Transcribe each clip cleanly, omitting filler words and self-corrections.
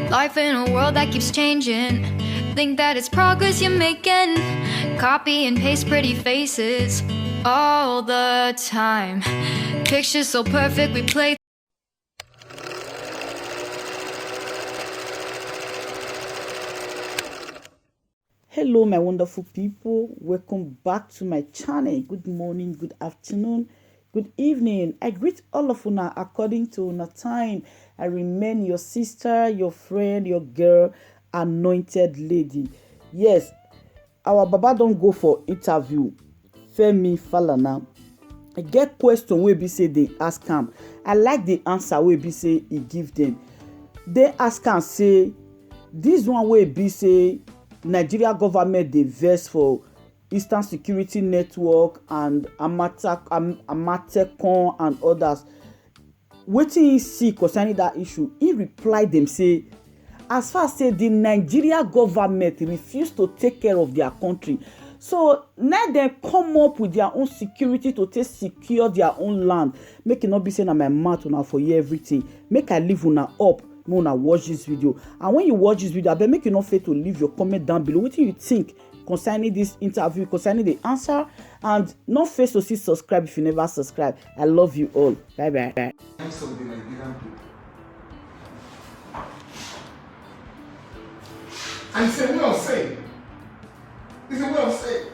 Life in a world that keeps changing. Think that it's progress you're making. Copy and paste pretty faces all the time. Pictures so perfect we play. Hello my wonderful people, welcome back to my channel. Good morning, good afternoon, good evening. I greet all of una according to una time. I remain your sister, your friend, your girl, anointed lady. Yes, our baba don't go for interview. Femi Falana. I get question wey be say they ask am. I like the answer wey be say he give them. They ask am say this one wey be say Nigeria government dey vex for Eastern Security Network and Amatekon and others. Wetin he see concerning that issue? He reply them say, as far as say the Nigeria government refuse to take care of their country, so let them come up with their own security to take secure their own land. Make it not be saying na my mouth una for hear everything. Make I leave una up. Make una watch this video, and when you watch this video, I beg make you not fail to leave your comment down below. What do you think concerning this interview, concerning the answer, and not fail to see subscribe if you never subscribe. I love you all. Bye bye. Some of the Nigerian people. And it's a way of saying,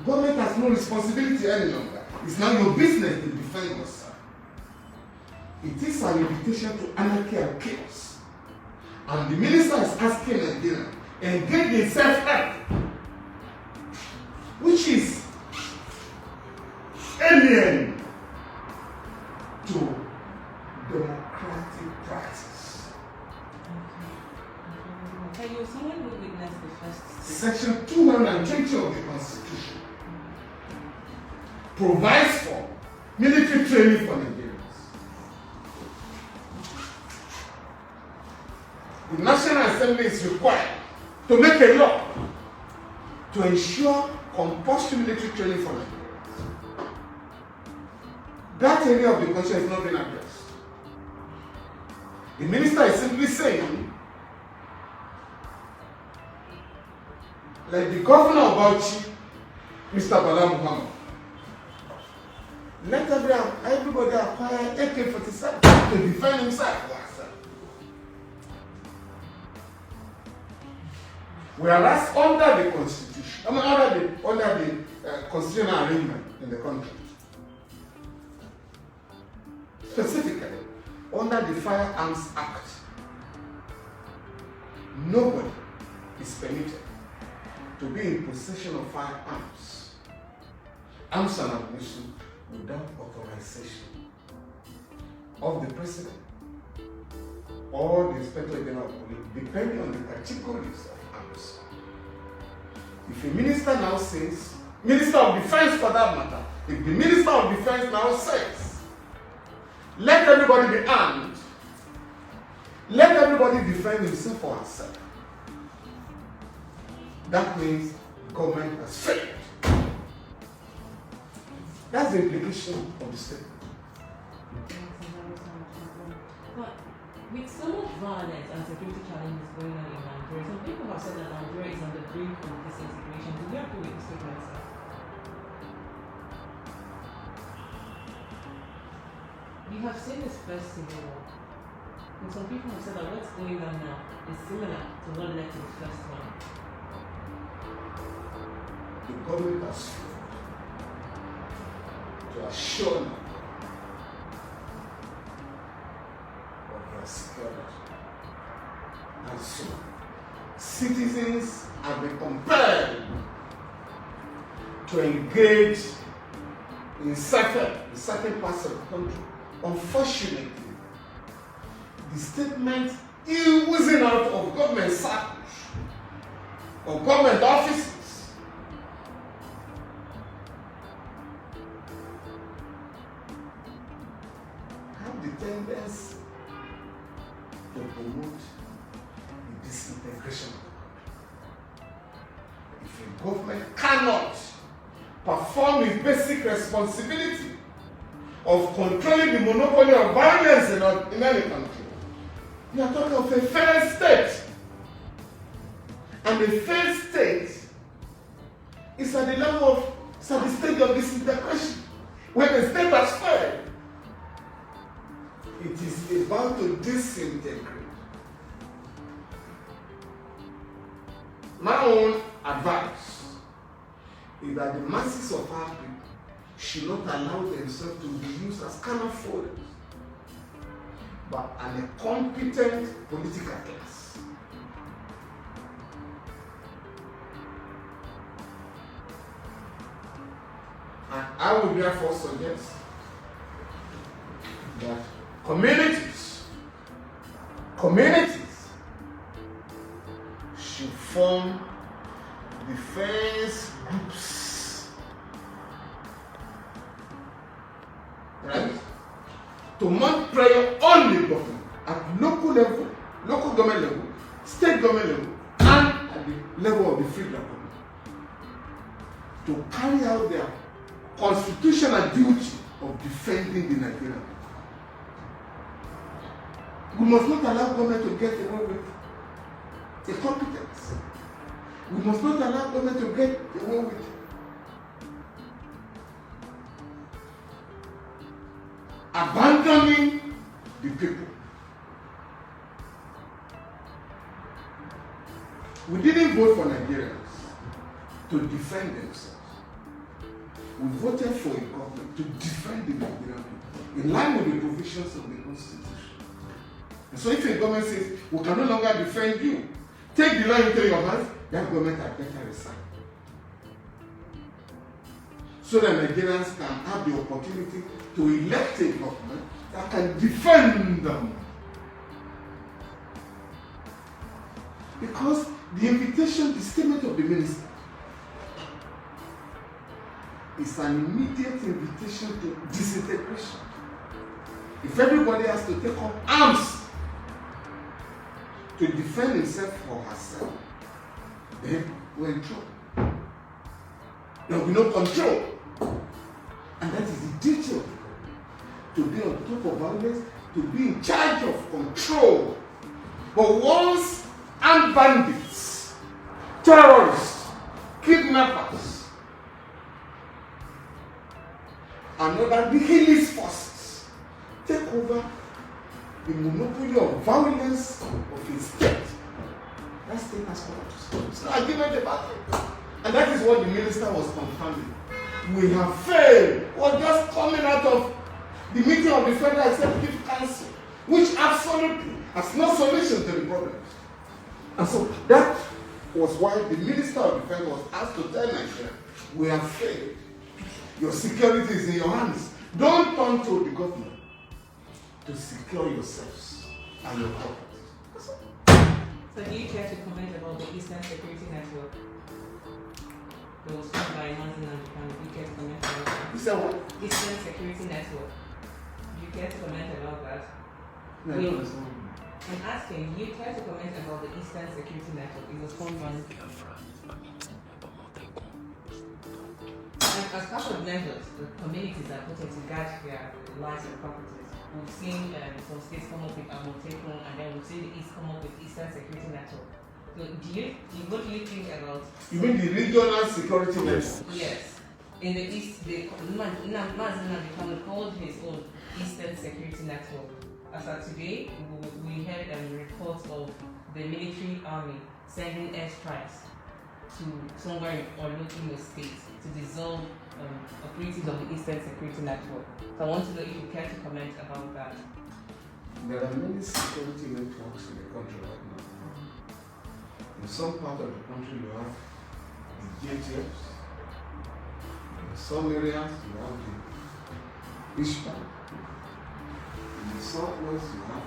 government has no responsibility any longer. It's now your business to defend yourself. It is an invitation to anarchy and chaos. And the minister is asking Nigeria, engage in self-help, which is alien to democratic practice. Okay, you're someone who witnessed the first Section 220 of the Constitution provides for military training for Nigerians. The National Assembly is required to make a law to ensure compulsory military training for Nigerians. That area of the constitution is not being addressed. The minister is simply saying, like the governor of Bauchi, Mr. Bala Muhammad, let everybody acquire AK-47 to defend himself. Whereas under the constitution, under the constitutional arrangement in the country, specifically under the Firearms Act, nobody is permitted to be in possession of firearms, arms and ammunition without authorization of the president or the inspector general of police, depending on the categories of arms. If a minister now says, Minister of Defense for that matter, if the Minister of Defense now says, let everybody be armed, let everybody defend himself or herself, that means government has failed. That's the implication of the statement. But with so much violence and security challenges going on in Nigeria, some people have said that Nigeria is on the brink of disintegration. Do you agree with this statement, sir? We have seen this first civil war, and some people have said that what's going on now is similar to what led to the first one. The government has failed to assure them of their security. And so, citizens have been compelled to engage in certain parts of the country. Unfortunately, the statement oozing out of government circles or government offices have the tendency to promote the disintegration of the country. If a government cannot perform its basic responsibility of controlling the monopoly of violence in any country, You are talking of a failed state. And a failed state is at the level of, it's at the stage of disintegration. When the state has failed, it is about to disintegrate. My own advice is that the masses of our people should not allow themselves to be used as cannon fodder, but an incompetent political class. And I would therefore suggest that communities should form defense groups, right? To mount prayer on the government at local level, local government level, state government level, and at the level of the federal government, to carry out their constitutional duty of defending the Nigerian people. We must not allow government to get away with incompetence. We must not allow government to get away with abandoning the people. We didn't vote for Nigerians to defend themselves. We voted for a government to defend the Nigerian people in line with the provisions of the Constitution. And so if a government says, we can no longer defend you, take the law into your hands, that government had better resign. So that Nigerians can have the opportunity to elect a government that can defend them. Because the invitation, the statement of the minister, is an immediate invitation to disintegration. If everybody has to take up arms to defend himself or herself, then we're in trouble. There will be no control. And that is the duty of the government, to be on top of violence, to be in charge of control. But once armed bandits, terrorists, kidnappers, and other nihilist forces take over the monopoly of violence of a state, that state has collapsed. It's not argument about it. And that is what the minister was confirming. We have failed. We're just coming out of the meeting of the Federal Executive Council, which absolutely has no solution to the problems. And so that was why the Minister of Defense was asked to tell Nigeria, we have failed. Your security is in your hands. Don't turn to the government to secure yourselves and your property. So do you care to comment about the Eastern Security Network? It was formed by Martin and Japan. Do you care to comment about that? You said what? Eastern Security Network. Do you care to comment about that? No, Wait. no, it's not. I'm asking, do you care to comment about the Eastern Security Network? It was formed by... And as part of measures, the communities are put to guard their lives and properties. We've seen some states come up with Amotekun, and then we've seen the East come up with Eastern Security Network. So what do you think about... You mean the regional security network? Yes. In the East, Mazin called his own Eastern Security Network. As of today, we heard reports of the military army sending airstrikes to somewhere or local states to dissolve operatives of the Eastern Security Network. So I want to know if you care to comment about that. There are many security networks in the country right now. In some part of the country you have the JTFs. In some areas you have the ISPA. In the southwest you have.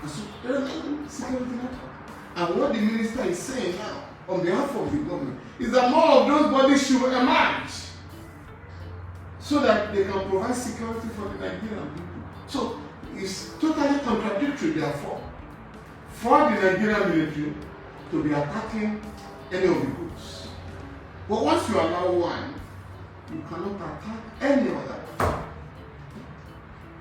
And so there are many security networks. And what the minister is saying now on behalf of the government is that more of those bodies should emerge so that they can provide security for the Nigerian people. So it's totally contradictory, therefore, for the Nigerian military to be attacking any of the groups. But once you allow one, you cannot attack any other.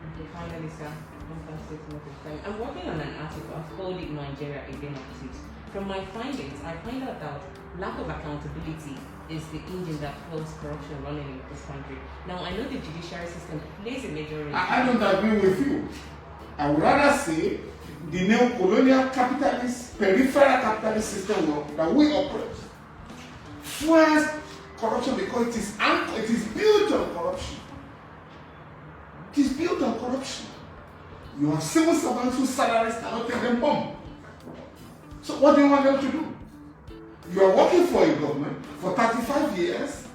Okay, finally, sir. Fantastic, Femi. I'm working on an article. I've called it Nigeria Again Attitude. From my findings, I find out that lack of accountability is the engine that fuels corruption running in this country. Now, I know the judiciary system plays a major role. I don't agree with you. I would rather say the neo-colonial capitalist, peripheral capitalist system that we operate fuels corruption because it is built on corruption. It is built on corruption. You have civil servants whose salaries cannot take them home. So what do you want them to do? You are working for a government for 35 years.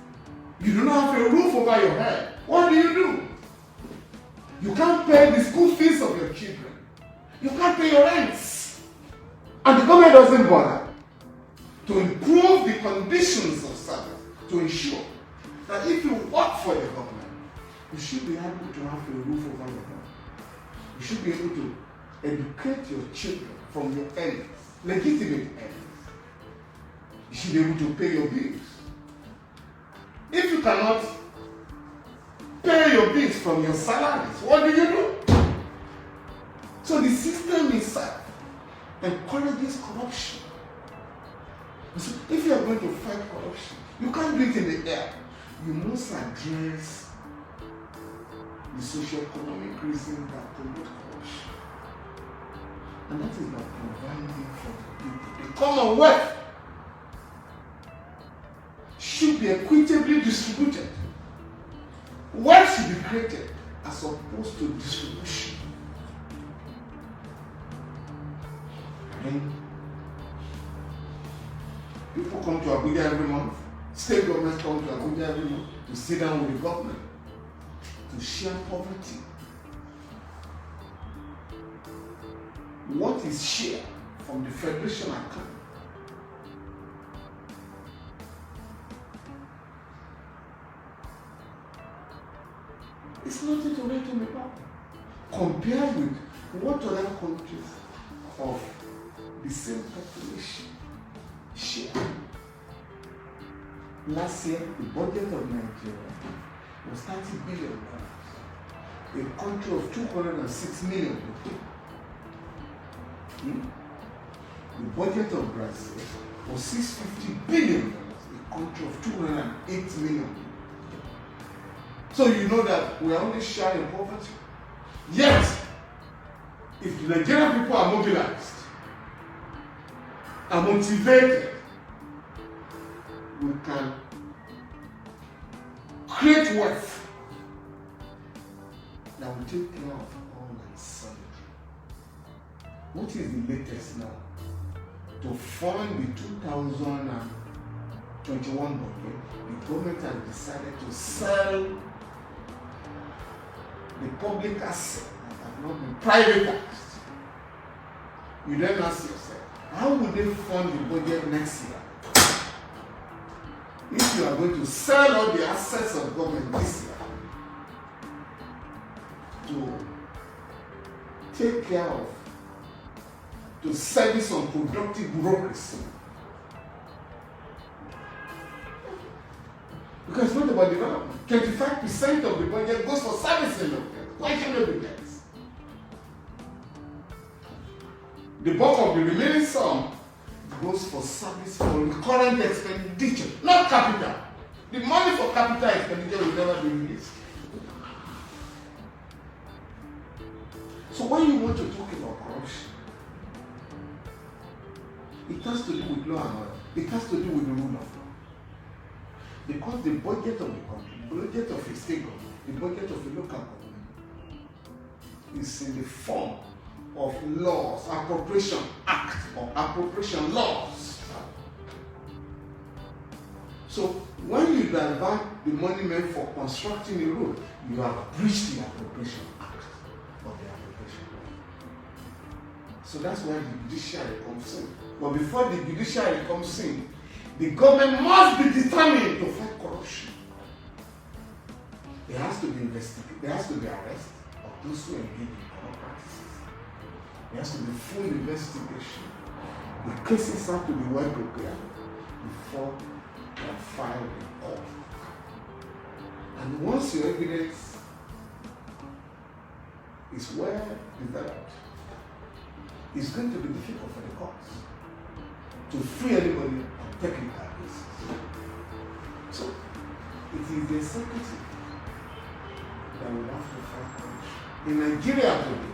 You do not have a roof over your head. What do? You can't pay the school fees of your children. You can't pay your rents. And the government doesn't bother to improve the conditions of service, to ensure that if you work for the government, you should be able to have a roof over your head. You should be able to educate your children from your earnings, legitimate earnings. You should be able to pay your bills. If you cannot pay your bills from your salaries, what do? So the system itself encourages corruption. So if you are going to fight corruption, you can't do it in the air. You must address the socio-economic reasons that promote corruption. And that is by providing for the people. The commonwealth should be equitably distributed. Wealth should be created as opposed to distribution. And people come to Abuja every month. State governments come to Abuja every month to sit down with the government, to share poverty. What is shared from the federation account? It's nothing to write home about. Compared with what other countries of the same population share. Last year, the budget of Nigeria was 30 billion. A country of 206 million people. The budget of Brazil was 650 billion. A country of 208 million. So you know that we are only sharing poverty. Yet, if the Nigerian people are mobilized, are motivated, we can create wealth that will take care of all anxiety. What is the latest now? To fund the 2021 budget, the government has decided to sell the public asset that have not been privatized. You then ask yourself, how will they fund the budget next year? If you are going to sell all the assets of government this year to take care of, to service unproductive bureaucracy. Because it's not about development. 25% of the budget goes for servicing of debt. Why should it be debt? The bulk of the remaining sum goes for service for recurrent expenditure, not capital. The money for capital expenditure will never be released. So when you want to talk about corruption, it has to do with law and order. It has to do with the rule of law. Because the budget of the country, the budget of a state government, the budget of a local government is in the form of laws, appropriation act or appropriation laws. So when you divert the money meant for constructing a road, you have breached the appropriation act or the appropriation law. So that's why the judiciary comes in. But before the judiciary comes in, the government must be determined to fight corruption. There has to be investigation. There has to be arrest of those who engage in corrupt practices. There has to be full investigation. The cases have to be well prepared before they are filed in court. And once your evidence is well developed, it's going to be difficult for the courts to free anybody on technical basis. So it is the executive that will have to fight corruption. In Nigeria today,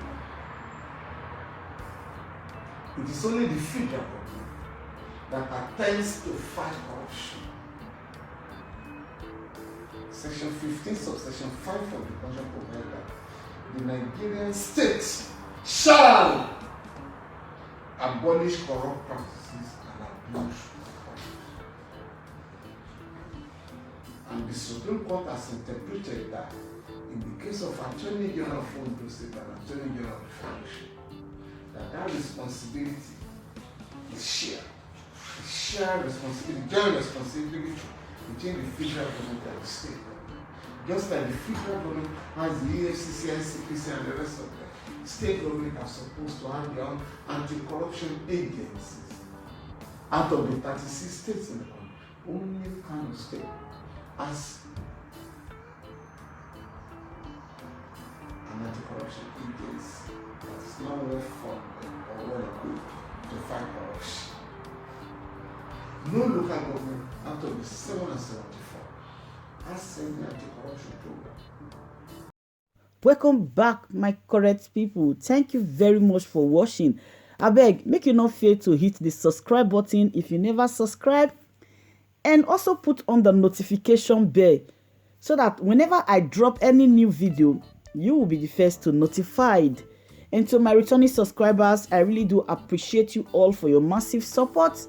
it is only the federal government that attempts to fight corruption. Section 15, subsection 5 of the Constitution provides that the Nigerian state shall abolish corrupt practices and abuse of power. And the Supreme Court has interpreted that in the case of Attorney General of Ondo State and Attorney General of the Federation, that responsibility is shared. It's shared responsibility, joint responsibility between the federal government and the state government. Just like the federal government has the EFCC, ICPC, and the rest of them, state government are supposed to have their own anti-corruption agencies. Out of the 36 states in the country, only Kano State has an anti-corruption agency that is not well funded or well equipped to fight corruption. No local government out of the 774 has any anti-corruption program. Welcome back, my correct people. Thank you very much for watching. Abeg, make you not fail to hit the subscribe button if you never subscribe, and also put on the notification bell so that whenever I drop any new video, you will be the first to notified. And to my returning subscribers, I really do appreciate you all for your massive support.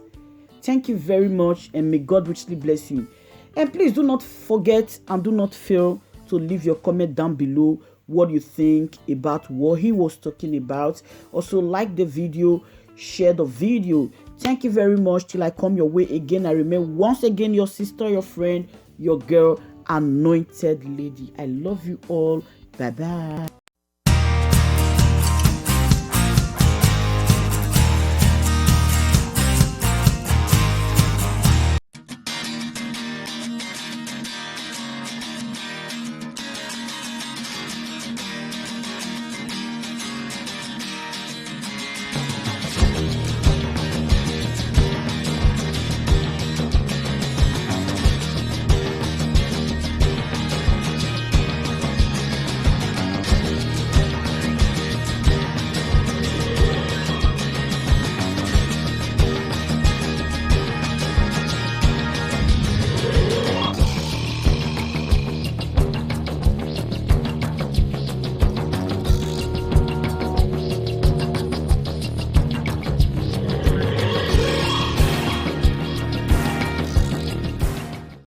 Thank you very much, and may God richly bless you. And please do not forget and do not fail to leave your comment down below what you think about what he was talking about. Also, like the video, share the video. Thank you very much. Till I come your way again, I remain once again your sister, your friend, your girl, anointed lady. I love you all. Bye bye.